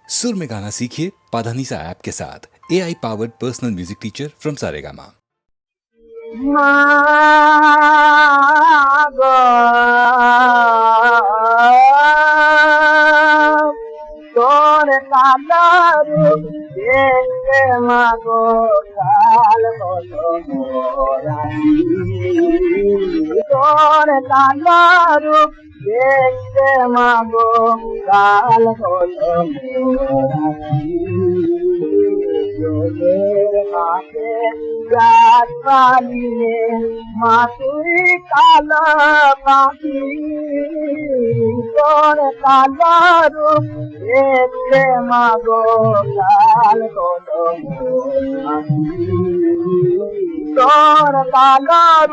सुर में गाना सीखिए पाधानीसा ऐप के साथ AI powered personal music teacher from Saregama. তোর কালার দেখতে মাগো কাল বলো তোর কালার দেখতে মাগো কাল বলো মাকে গাছ পালিয়ে মা তুই কালো পাখি তোর কালার দেখতে মাগো কাল বলো তোর কালার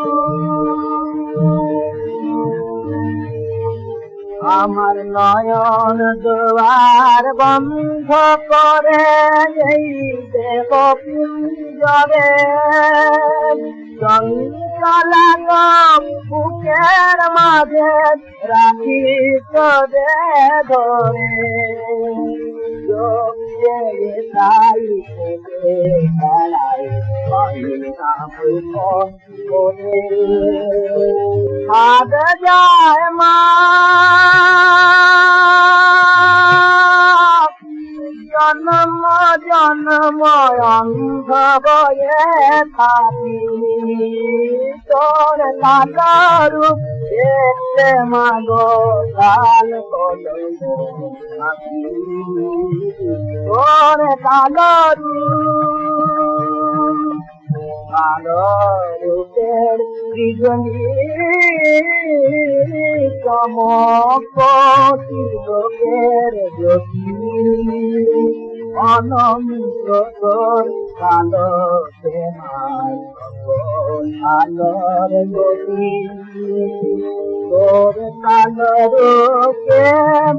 আমার নয়ন দুয়ার বন্ধ করে এই দেব পিঞ্জরে চঞ্চলা বুকের মাঝে রাখি তোরে ধরে তাই খেলায় হাত যায় মা জন্ম জন্ম অন্ধ বয়ে থাকি তোর কালারু দেখতে মাগো কাল বলো তোর কালারু কালো রূপের সৃজনী চমক লোকের জ্যোতি অনন্ত তোর কালো প্রেমার আলোর গতি তোর কালো রূপে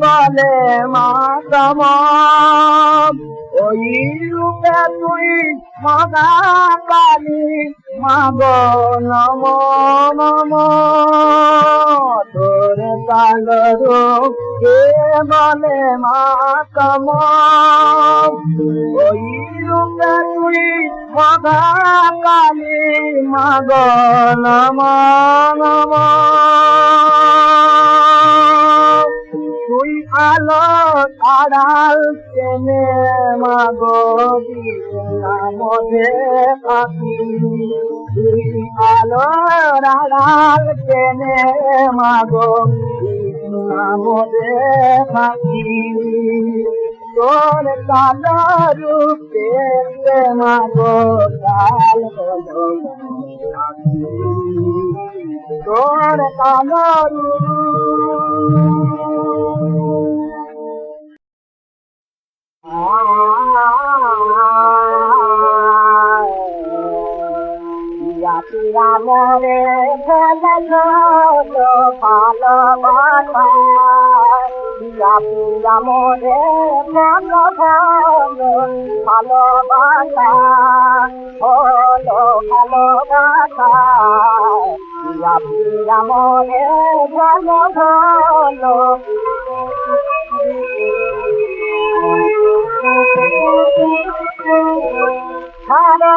বলে মা তম ওই রূপে তুই মগা কালী মাগো নম নম তোর কালো রূপে বলে মা তম ওই রূপে তুই মগা কালী মাগো নম নম তুই আলো আড়াল চেনে মাগো মধ্যে পাখি তুই আলো আড়াল চেনে মাগো মধ্যে পাখি তোর কালো রূপ দেখতে মাগো কাল বলো তোর কালো রূপ পিয়া মরে ভালো ভালোবাসা পিয়া মরে ভালো ভালোবাসা হলো ভালোবাসা পিয়া মরে ভালো ভালো ছাড়ো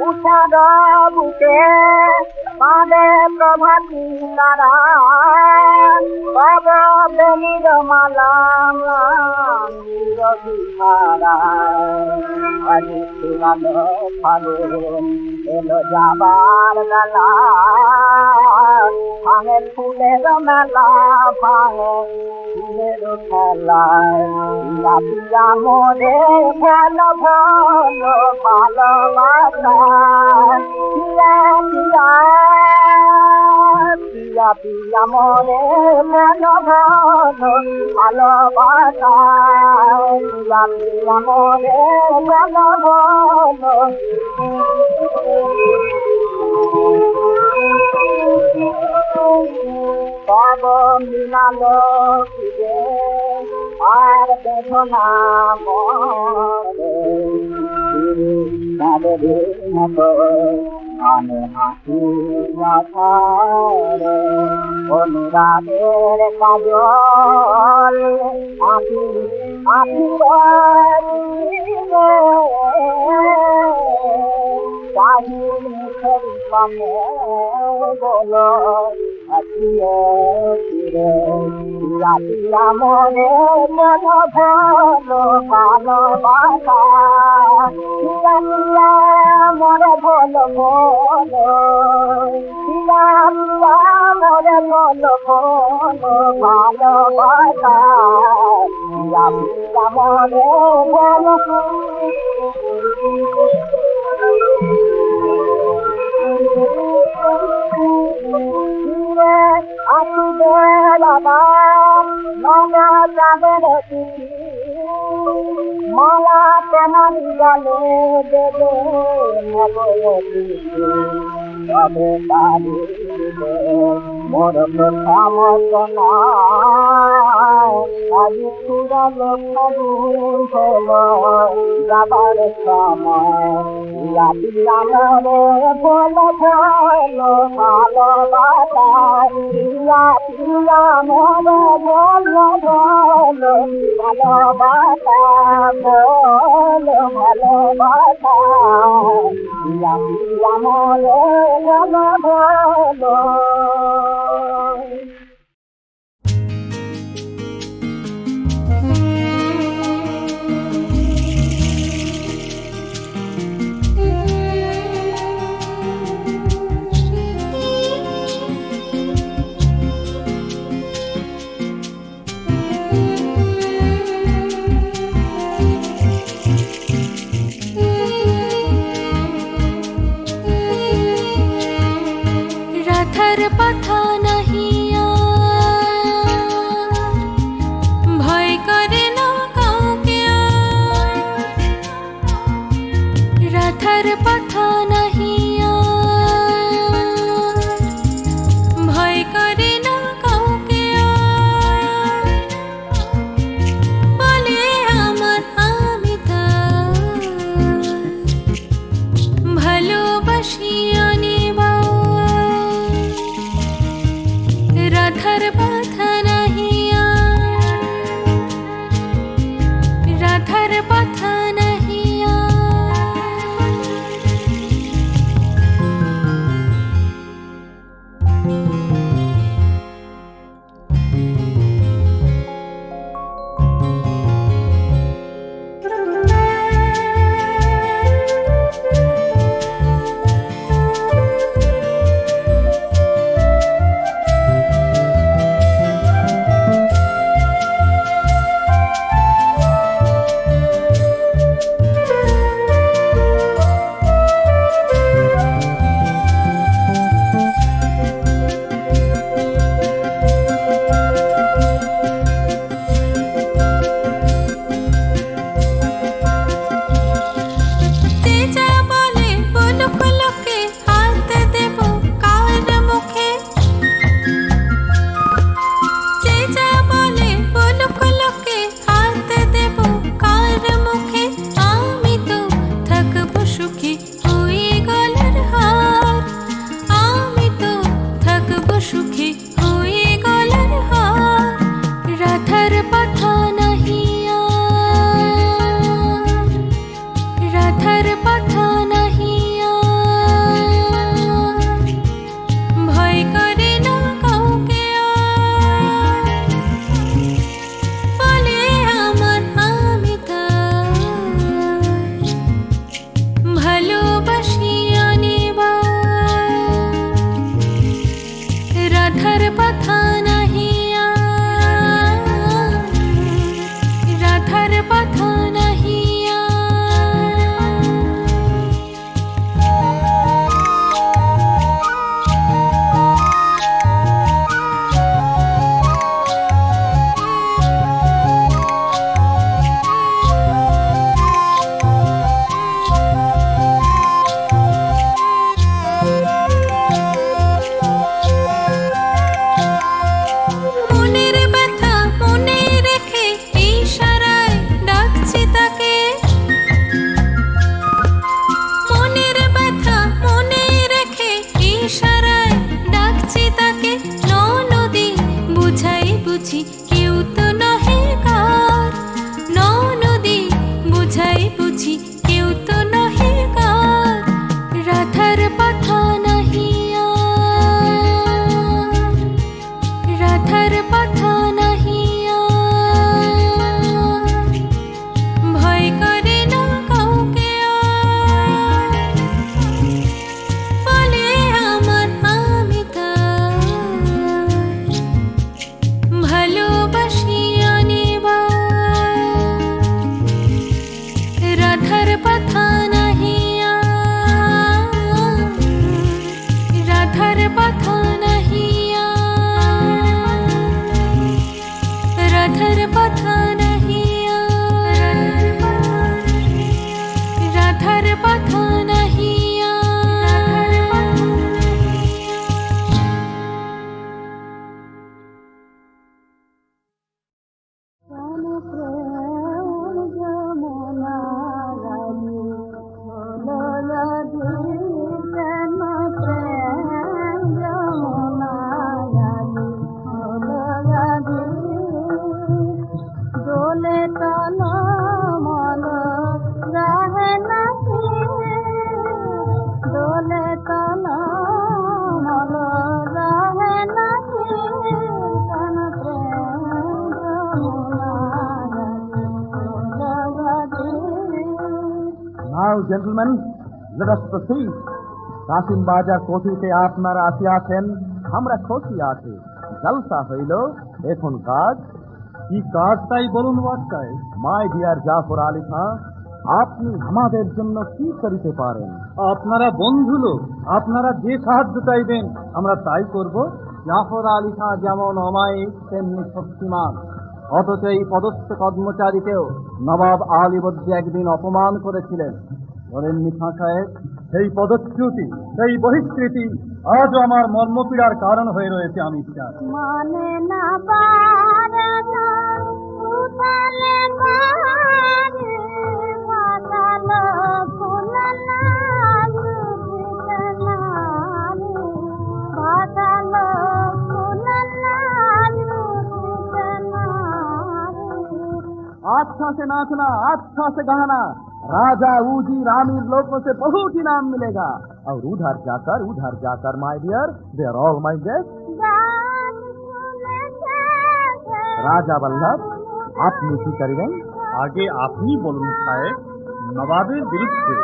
উঠার বুকে পাদে প্রভাতী তারা পাব বেলির মালা আরে পুরানো ফাগুন এলো যাবার বেলা ভাঙে ফুলের মেলা ভাঙে ফুলের খেলা পিয়া মরে ভালো ভালো ভালোবাসা পিয়া পিয়া পিয়া পিয়া মরে ভালো ভালো ভালোবাসা পিয়া পিয়া মরে ভালো ভালো তব মিলালো আর বেদনা মরে মতো আনে হাসি আছাড়ে অনুরাগের কাজল আঁকি আঁকি চাহির মুখের সামনে বলো আছিয়ে ফিরে পিয়া পিয়া মনে মন ভালো ভালোবাসা পিয়া পিয়া মনে ভালো ভালো পিয়া পিয়া মনে ভালো ভালো ভালোবাসা পিয়া পিয়া মনে ভালো মালা তোমার গালে দেবে তবে তারিবে মোর প্রথমতনা আজ পুরালো ফাগুন হলো যাবার সময় পিয়া পিয়া মরে বলো ভালো ভালোবাসা পিয়া পিয়া মরে বলো ভালো ভালোবাসা বলো ভালোবাসা পিয়া পিয়া মরে বলো ভালো রাধার পাথা নাহি ভয় করে না কাউকে রাধার পাথা নাহি ভয় করে না কাউকে বলে আমার আমি তার ভালোবাসি রাধার পাথা নাহি রাধার পাথা নাহি মনের ব্যথা মনে রেখে ইশারায় ডাকছে Now, gentlemen, let us proceed. Kashim বাজার কোঠিতে আপনারা আসিয়াছেন, আমরা খুশি আছি। জলসা হইল, এখন কাজ। কি কাজ তাই বলুন বাদশাহ। মাই ডিয়ার জাফর আলী খাঁ, আপনি আমাদের জন্য কি করিতে পারেন? আপনারা বন্ধু লোক, আপনারা যে সাহায্য চাইবেন আমরা তাই করব। জাফর আলী খাঁ যেমন অমায়িক তেমনি শক্তিমান, অথচ এই পদস্থ কর্মচারীকেও নবাব আলীবর্দী একদিন অপমান করেছিলেন। বলেননি খাঁ সাহেব? সেই পদচ্যুতি, সেই বহিষ্কৃতি আজও আমার মর্মপীড়ার কারণ হয়ে রয়েছে। আমি চাই মানে না পারে না উতালে পারে বাতালো ফুলালা লুটিতে নারে বাতালো ফুলালা লুটিতে নারে। अच्छा से नाचना, अच्छा से गाना, राजा ऊजी रामीर लोगों से बहुत इनाम मिलेगा। और उधर जाकर my dear, they are all my guest. গান শুনেছে রাজা বল্লভ, আপনি কি করিবেন? আগে আপনি বলুন সাহেব, নবাবের বিরুদ্ধে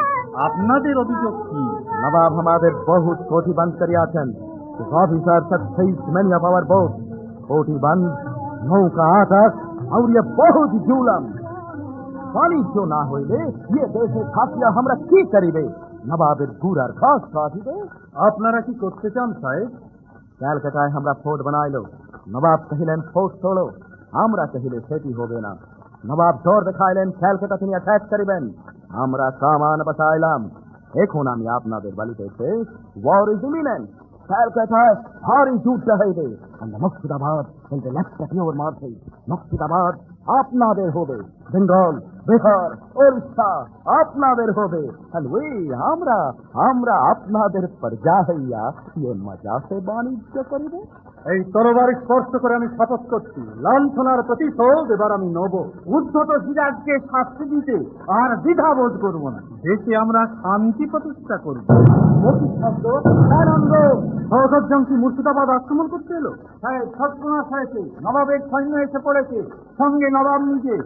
আপনাদের অভিযোগ কি? নবাব আমাদের বহুত কোঠি বন্ধ করিয়াছেন। অফিসার सत्ताईस many of our boats, कोठी बंद, नौका आटक और ये बहुत जुलम। पानी जो ना হইলে ये দেশে থাকিয়া আমরা কি করিবে? নবাবের গুড়ার খাস খাইবে। আপনারা কি করতে চান সাহেব? ক্যালকাটায় আমরা ফোর্ট বানাইলো, নবাব কহিলেন ফোর্ট তোলো, আমরা কহিলে সেটি হবে না। নবাব জোর দেখাইলেন ক্যালকাটা তিনি অ্যাটাক করিবেন, আমরা সামান বসাইলাম। এখন আমি আপনাদের বলিতেছি, ওয়ার ইজ ইমিনেন্ট। ক্যালকাটায় ভারী যুদ্ধ হইবে। মুর্শিদাবাদ কিন্তু লেফটে পিওর মারছে। মুর্শিদাবাদ আপনাদের হবে, বেঙ্গল, বিহার, ওড়িশা আপনাদের হবে। আমরা আপনাদের প্রজা হইয়া ইয়ে মজাতে বাণিজ্য করিবে। এই তরবারি স্পর্শ করে আমি শপথ করছি, লাঞ্ছনার প্রতিশোধ এবার আমি নেব। উদ্ধত সিরাজকে শাস্তি দিতে আর দ্বিধা বোধ করবো না। দেশে আমরা শান্তি প্রতিষ্ঠা করব। কি মুর্শিদাবাদ আক্রমণ করতে এলো? সাহেব, সর্বনাশ হয়েছে, নবাবের সৈন্য এসে পড়েছে, সঙ্গে নবাব নিজে।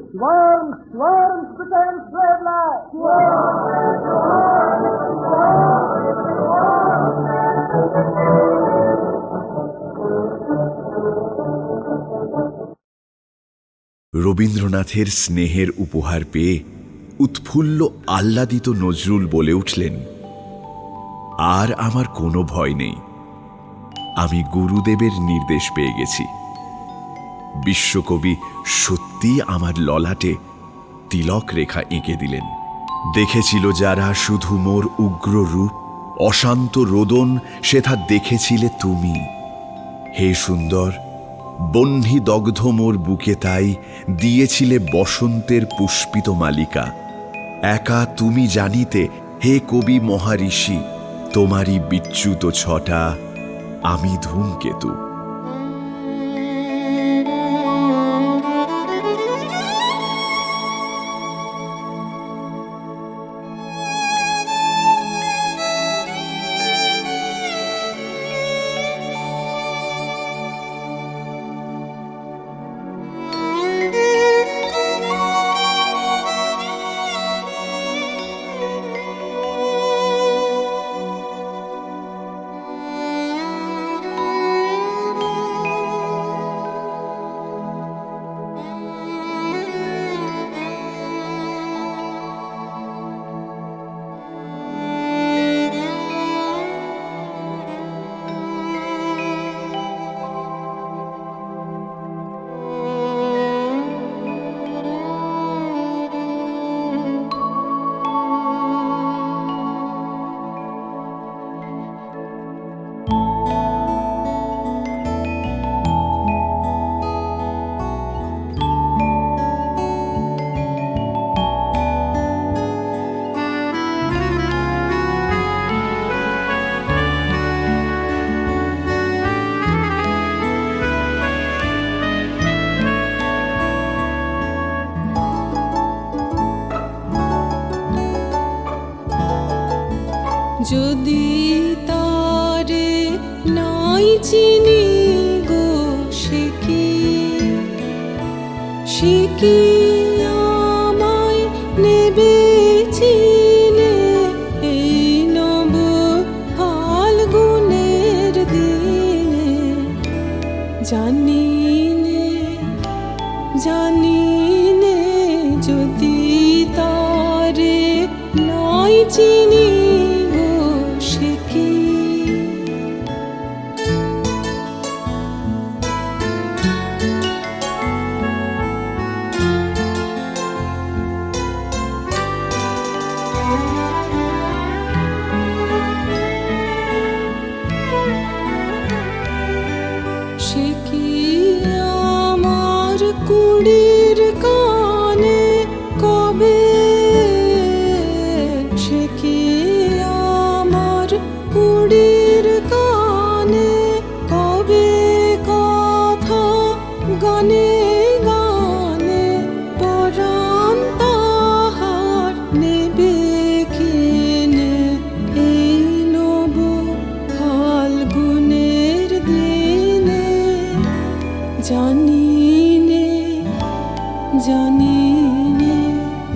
রবীন্দ্রনাথের স্নেহের উপহার পেয়ে উৎফুল্ল আহ্লাদিত নজরুল বলে উঠলেন, আর আমার কোনো ভয় নেই, আমি গুরুদেবের নির্দেশ পেয়ে গেছি। বিশ্বকবি সত্যি আমার ললাটে তিলক রেখা এঁকে দিলেন। দেখেছিল যারা শুধু মোর উগ্র রূপ, অশান্ত রোদন সেথা দেখেছিলে তুমি। হে সুন্দর, বহ্নি দগ্ধ মোর বুকে তাই দিয়েছিলে বসন্তের পুষ্পিত মালিকা। একা তুমি জানিতে হে কবি মহারিষি, তোমারই বিচ্যুত ছটা আমি ধূমকেতু। যদি তারে নাই চিনি গো সে কি আমায় নেবে চিনে চিনি গো সে কি। সে কি আমার কুড়ির কানে কবে, সে কি আমার কুড়ির কানে কবে কথা গানে গানে পরাণ তাহার নেবে কিনে এই নব ফাল্গুনের দিনে। জানি নে জানি নে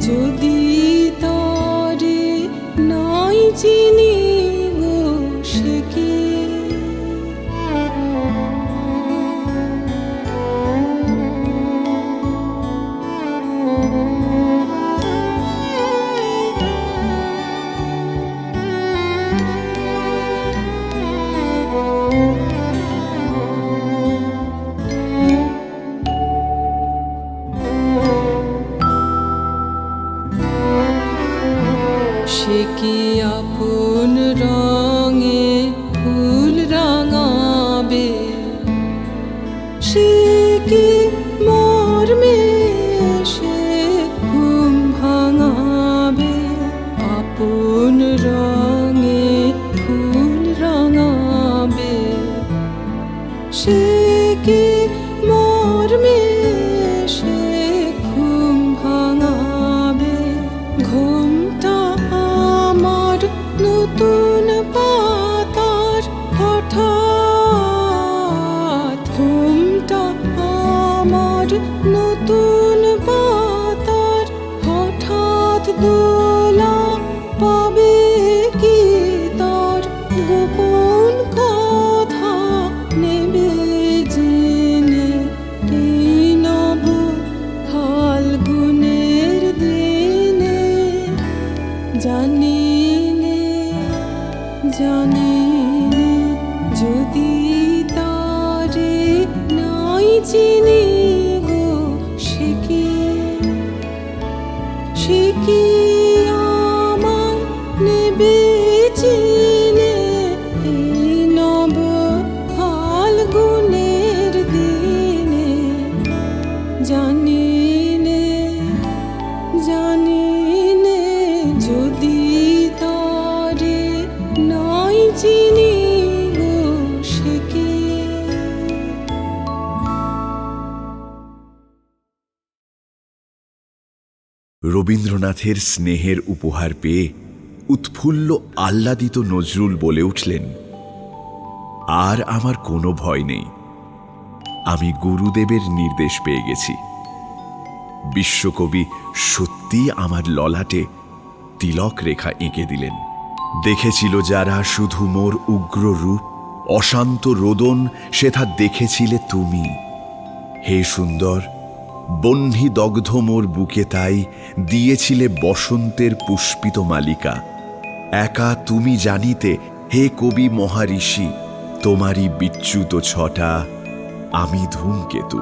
যদি তারে নাই চিনি গো সে কি। সে কি আপন রঙে ফুল রাঙাবে, সে কি মর্মে সে ঘুম ভাঙাবে। আপন রঙে ফুল রাঙাবে, সে কি মর্মে সে ঘুম ভাঙাবে। ঘুমটা আমার নতুন পাতার হঠাৎ, ঘুমটা আমার নতুন পাতার হঠাৎ দোলা পাবে কি তার গোপন কথা নেবে জেনে এই নব ফাল্গুনের দিনে। জানি নে জানি নে যদি তারে নাই চিনি গো সে কি। সে কি আমার নেবে চিনে এই নব ফাল্গুনের দিনে। জানি নে জানি নে যদি তারে নাই চিনি গো সে কি। রবীন্দ্রনাথের স্নেহের উপহার পেয়ে উৎফুল্ল আহ্লাদিত নজরুল বলে উঠলেন, আর আমার কোনো ভয় নেই, আমি গুরুদেবের নির্দেশ পেয়ে গেছি। বিশ্বকবি সত্যি আমার ললাটে তিলক রেখা এঁকে দিলেন। দেখেছিল যারা শুধু মোর উগ্র রূপ, অশান্ত রোদন সেথা দেখেছিলে তুমি। হে সুন্দর, বহ্নি দগ্ধ মোর বুকে তাই দিয়েছিলে বসন্তের পুষ্পিত মালিকা। একা তুমি জানিতে হে কবি মহাঋষি, তোমারই বিচ্যুত ছটা আমি ধূমকেতু।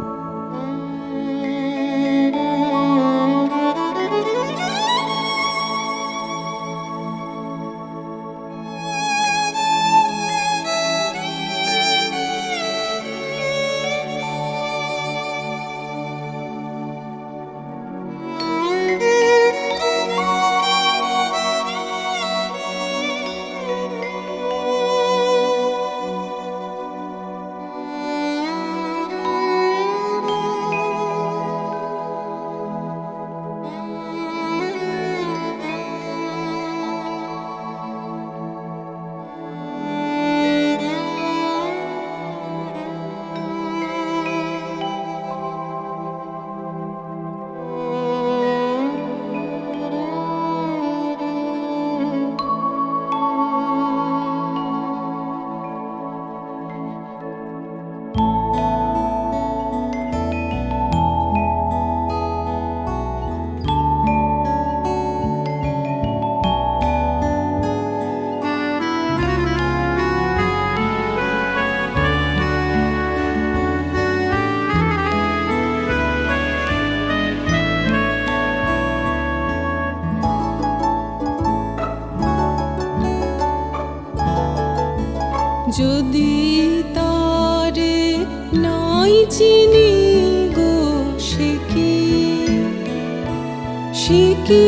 সে কি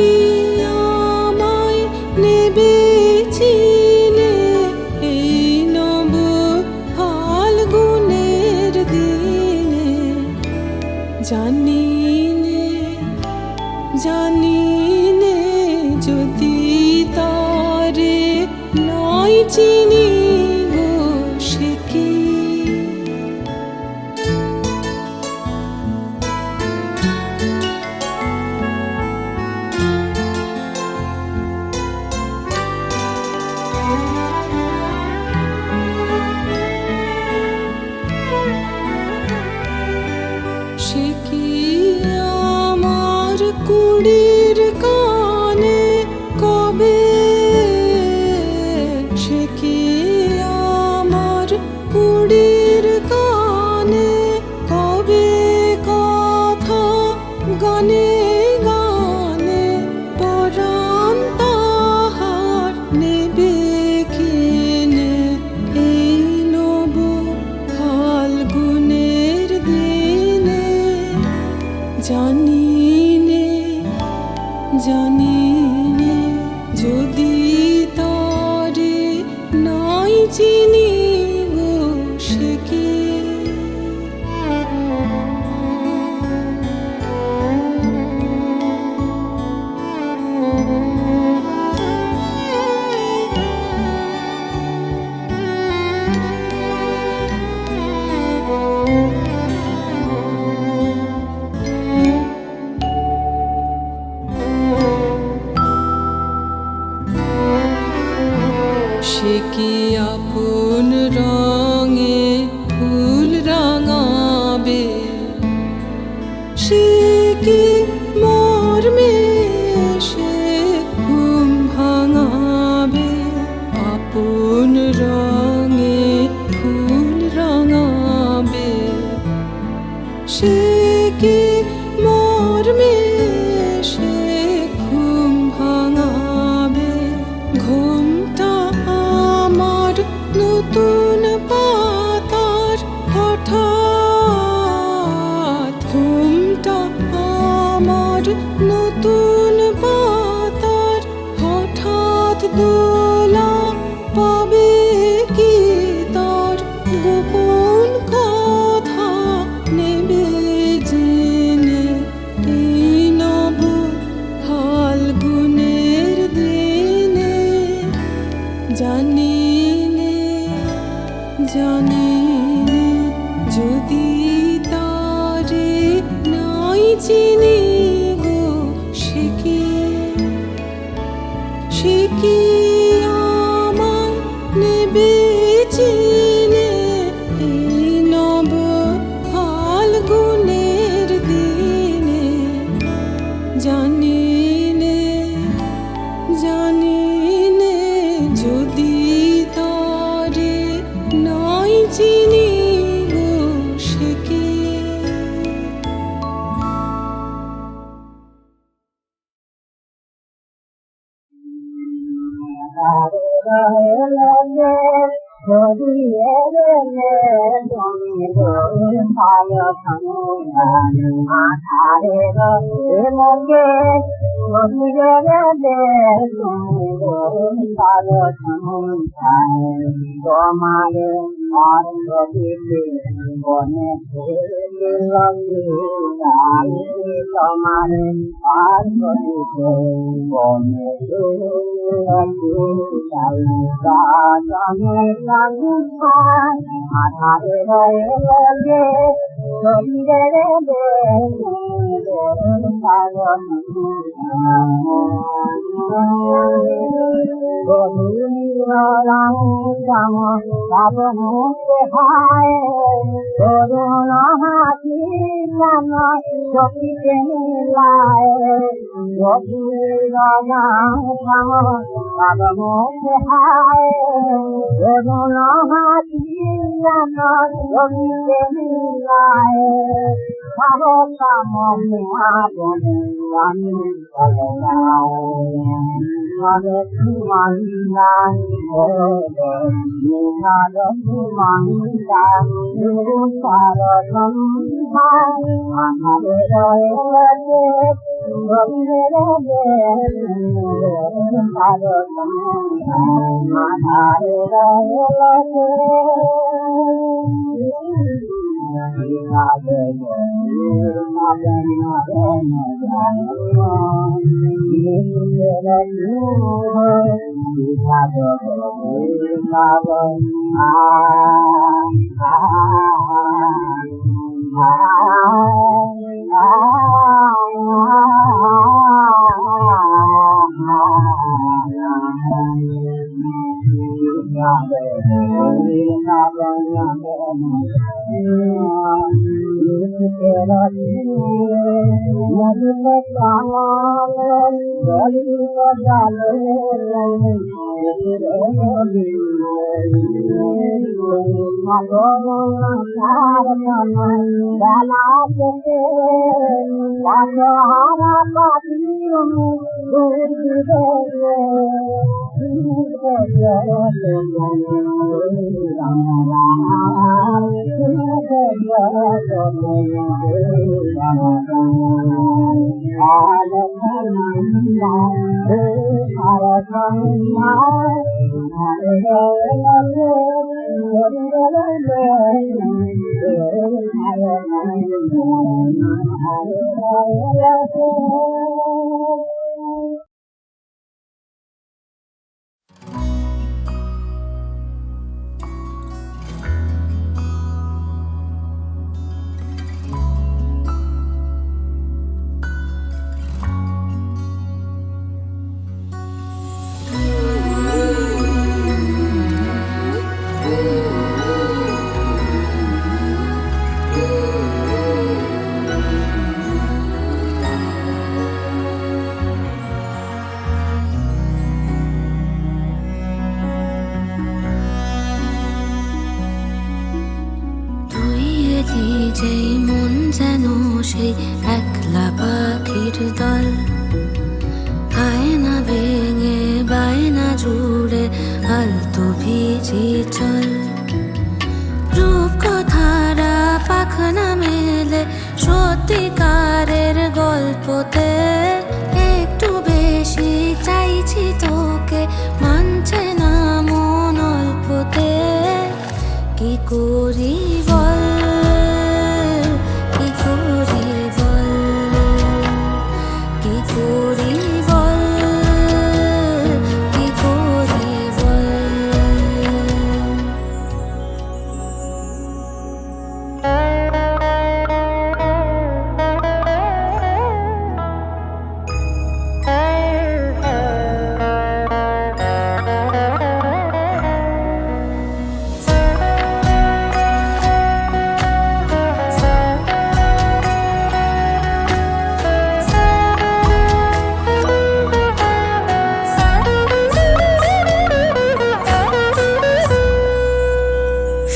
আমায় নেবে চিনে এই নব ফাল্গুনের দিনে জানি নে জানি নে যদি তারে নয় চিনি গো সে কি সে কি আমার কুড়ির কানে কবে সে কি আমার কুড়ির কানে কবে কথা গানে গানে পরাণ তাহার নেবে কিনে এই নব ফাল্গুনের দিনে জানি নে জানি নে যদি তারে নাই চিনি গো সে কি সে কি আপন রঙে ফুল রাঙাবে সে কি মর্মে সে ঘুম ভাঙাবে আপন রঙে ফুল রাঙাবে সে কি মর্মে সে ঘুম ভাঙাবে ঘুমটা আমার নতুন পাতার হঠাৎ ঘুমটা আমার নতুন পাতার হঠাৎ দোলা পাবে কি তার গোপন কথা নেবে জেনে এই নব ফাল্গুনের দিনে জানি নে জানি নে যদি তারে নাই চিনি গো সে কি সে কি আমায় নেবে চিনে এই নব ফাল্গুনের দিনে জানি নে জানি নে যদি তারে নাই চিনি গো সে কি তোমারে আর প্রদীপে বনে তোমারে আর প্রদীপে বনে আধারে রয়ে শরীরে মুখে ভাই করুণ হাতি জান চকিতে মিলায় মুখে হায় করুণ হাতি জান চকিতে মিলায় আমি যেই মন যেন সেই একলা পাখির দল, আয়না ভেঙে বায়না জুড়ে আলতো ভিজি চল। রূপকথারা পাখনা মেলে সত্যিকারের গল্পতে, একটু বেশি চাইছি তোকে মানছে না মন অল্পতে। কি করি বল, কি করি বল, কি করি বল, কি করি বল।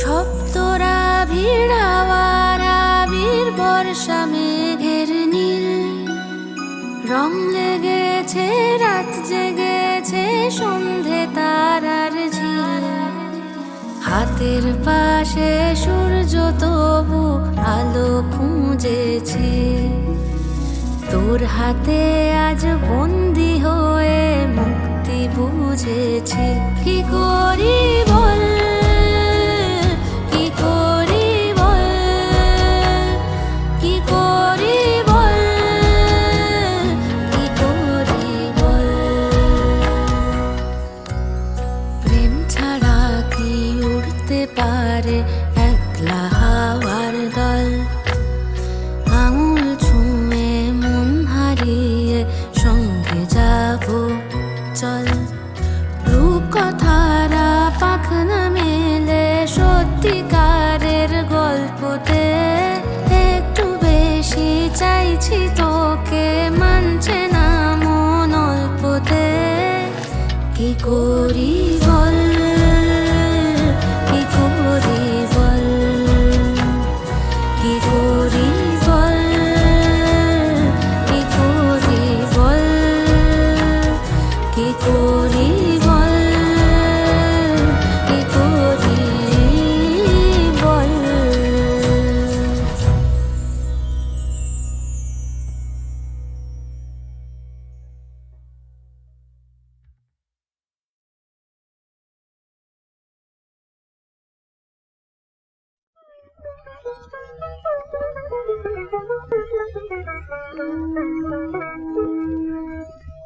শব্দরা ভিড় হাওয়ার আবির বর্ষা মেঘের নীল, রং লেগেছে রাত জেগেছে সন্ধে তারার ঝিল। হাতের পাশে সূর্য তবু আলো খুঁজেছি, তোর হাতে আজ বন্দি হয়ে মুক্তি বুঝেছি। কি করি বল, কি করি বল, কি করি বল, কি করি বল। প্রেম ছাড়া কি উড়তে পারে একলা হাওয়ার দল, আঙুল ছুঁয়ে মন হারিয়ে সঙ্গে যাব চল। রূপকথারা পাখনা মেলে সত্যিকারের গল্পতে, একটু বেশি চাইছি তোকে মানছে না মন অল্পতে। কি করি বল, কি করি বল, কি করি বল, কি করি বল, কি করি বল, কি করি বল।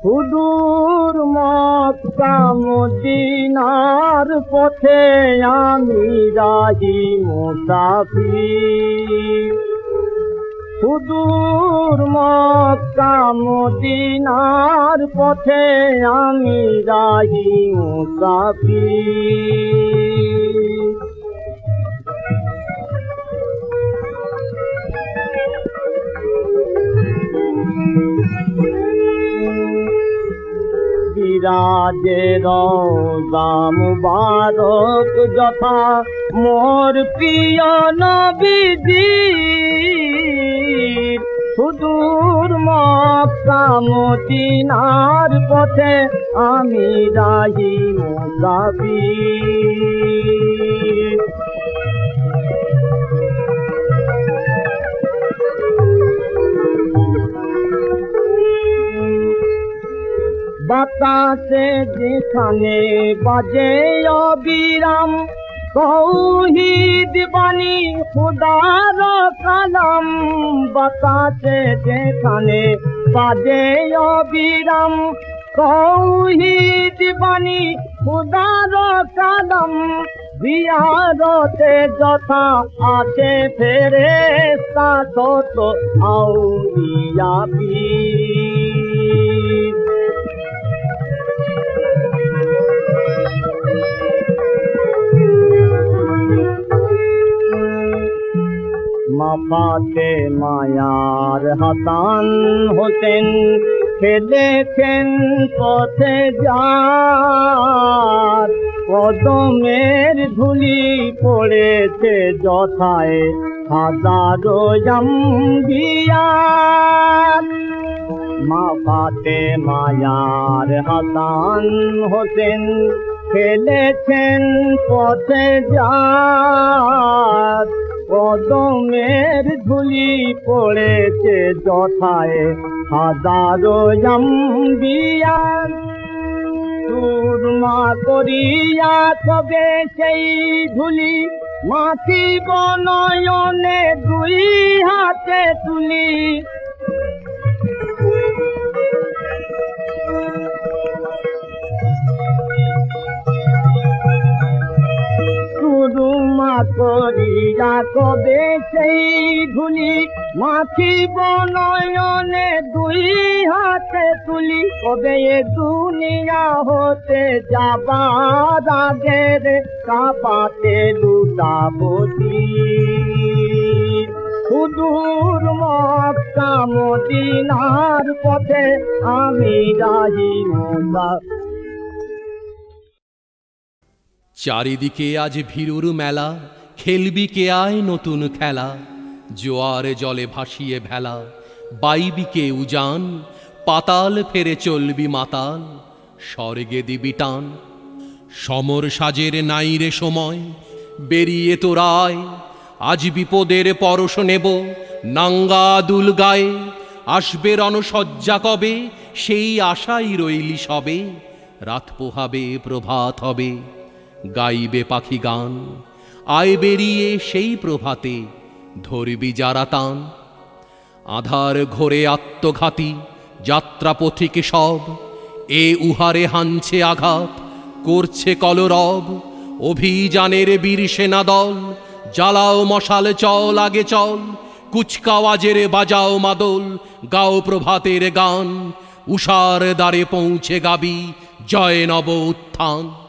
সুদূর মক্কা মদিনার পথে আমি রাহি মুসাফির। সুদূর মক্কা মদিনার পথে আমি রাহি মুসাফির। বিরাজে রওজা মুবারক যথা মোর প্রিয় নবীজির। সুদূর মক্কা মদিনার পথে আমি রাহি মুসাফির। বাতাসে যেখানে বাজে অবিরাম তৌহিদ বাণী খুদার কালাম। বাতাসে যেখানে বাজে অবিরাম তৌহিদ বাণী খুদার কালাম। জিয়ারতে যথা আছে ফেরেশতা তত আউলিয়া পীর। মাফাতে মায়ার হাসান হোসেন খেলেছেন পথে যার। কদমের ধুলি পড়েছে যথায় হাজারো আম্বিয়ার। মাফাতে মায়ার হাসান হোসেন খেলেছেন পথে যার। কদমের ধুলি পড়েছে যথায় হাজারো আম্বিয়ার। সুরমা করিয়া কবে সেই ধুলি মাখিব নয়নে দুই হাতে তুলি। সুরমা করিয়া কবে সেই ধুলি মাখিব নয়নে দুই হাতে তুলি। কবে এ দুনিয়া হতে যাবার আগে রে কাপাতে লুটাবো তীর। সুদূর মক্কা মদিনার পথে আমি রাহি মুসাফির। চারিদিকে আজ ভীরুর মেলা, খেলবি কে আয় নতুন খেলা। জোয়ারে জলে ভাসিয়ে ভেলা, বাইবি কে উজান। পাতাল ফেরে চলবি মাতাল, স্বর্গে দিবি টান। সমর সাজের নাই রে সময়, বেরিয়ে তোরায়। আজ বিপদের পরশ নেব নাঙ্গা দুল গায়ে। আসবে রণসজ্জা কবে, সেই আশাই রইলি সবে। রাত পোহাবে প্রভাত হবে, গাইবে পাখি গান। আয় বেরিয়ে সেই প্রভাতে, ধরবি যারা তান। আধার ঘোরে আত্মঘাতী যাত্রা পথিকে সব। এ উহারে হানছে আঘাত, করছে কলরব। অভিযানের বীর সেনা দল, জ্বালাও মশাল চল আগে চল। কুচকাওয়াজের বাজাও মাদল, গাও প্রভাতের গান। উষার দ্বারে পৌঁছে গাবি জয় নব উত্থান।